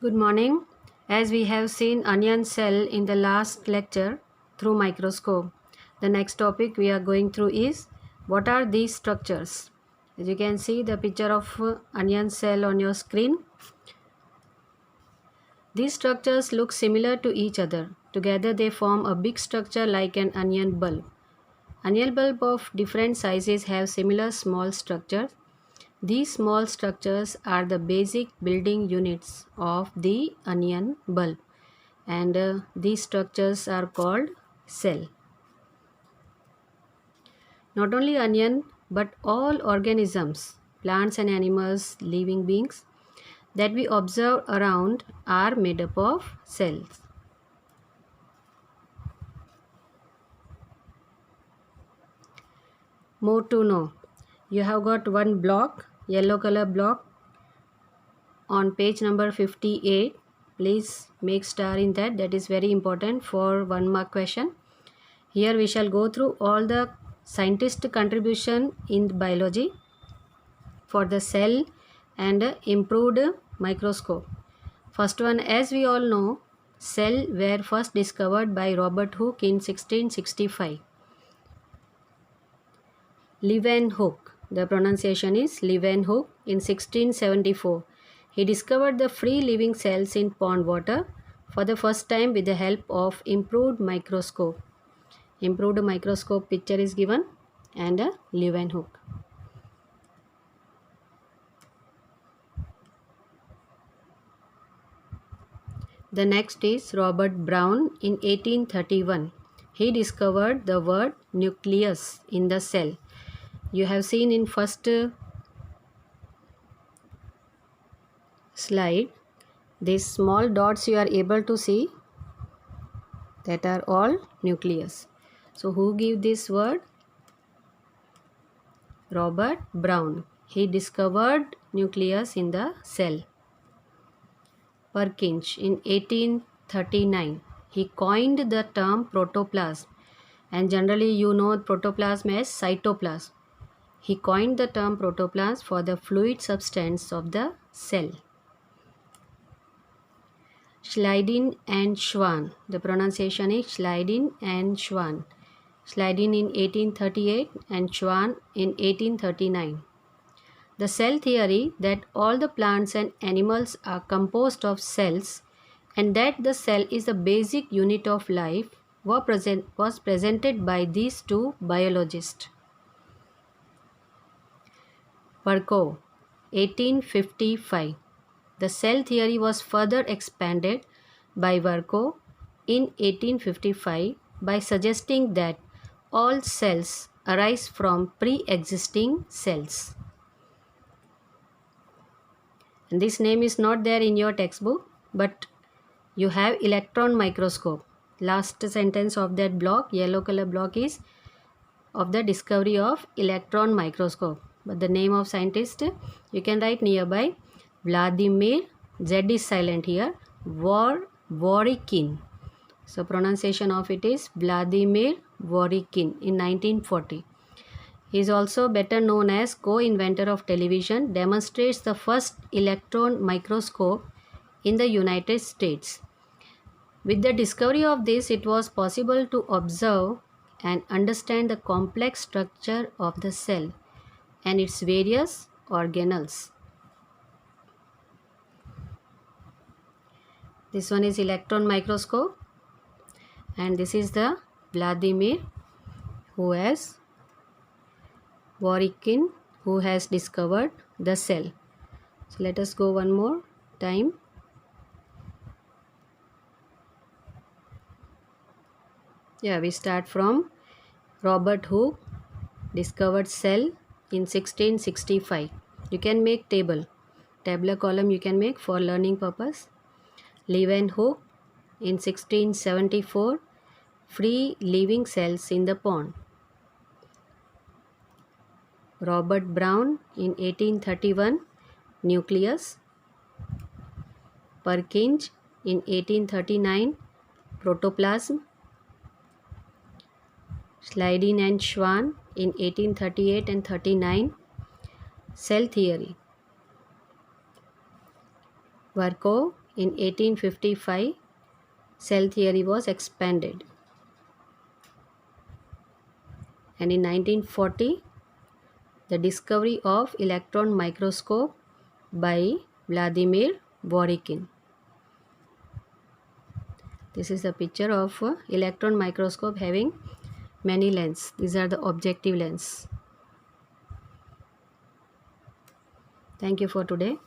Good morning. As we have seen onion cell in the last lecture through microscope, the next topic we are going through is what are these structures? As you can see the picture of onion cell on your screen. These structures look similar to each other. Together they form a big structure like an onion bulb. Onion bulb of different sizes have similar small structures. These small structures are the basic building units of the onion bulb, and these structures are called cell. Not only onion but all organisms, plants and animals, living beings that we observe around are made up of cells. More to know. You have got one block, yellow color block on page number 58. Please make star in that. That is very important for 1 mark question. Here we shall go through all the scientist contribution in biology for the cell and improved microscope. First one, as we all know, cell were first discovered by Robert Hooke in 1665. Leeuwenhoek, the pronunciation is Leeuwenhoek, in 1674. He discovered the free living cells in pond water for the first time with the help of improved microscope. Improved microscope picture is given and a Leeuwenhoek. The next is Robert Brown in 1831. He discovered the word nucleus in the cell. You have seen in first slide, these small dots you are able to see, that are all nucleus. So who gave this word? Robert Brown. He discovered nucleus in the cell. Purkinje in 1839. He coined the term protoplasm, and generally you know protoplasm as cytoplasm. He coined the term protoplasm for the fluid substance of the cell. Schleiden and Schwann. The pronunciation is Schleiden and Schwann. Schleiden in 1838 and Schwann in 1839. The cell theory that all the plants and animals are composed of cells and that the cell is the basic unit of life was presented by these two biologists. Virchow, 1855. The cell theory was further expanded by Virchow in 1855 by suggesting that all cells arise from pre-existing cells. And this name is not there in your textbook, but you have electron microscope. Last sentence of that block, yellow color block, is of the discovery of electron microscope. But the name of scientist you can write nearby. Vladimir, Z is silent here, Zworykin. So pronunciation of it is Vladimir Zworykin in 1940. He is also better known as co-inventor of television, demonstrates the first electron microscope in the United States. With the discovery of this, it was possible to observe and understand the complex structure of the cell and its various organelles. This one is electron microscope, and this is the Vladimir Zworykin who has discovered the cell. So let us go one more time. Yeah, we start from Robert Hooke discovered cell in 1665. You can make tabular column you can make for learning purpose. Leeuwenhoek in 1674, free living cells in the pond. Robert Brown in 1831, nucleus. Purkinje in 1839, protoplasm. Schleiden and Schwann in 1838 and 39, cell theory. Virchow In 1855, cell theory was expanded. And in 1940, the discovery of electron microscope by Vladimir Borykin. This is the picture of electron microscope having many lenses. These are the objective lens. Thank you for today.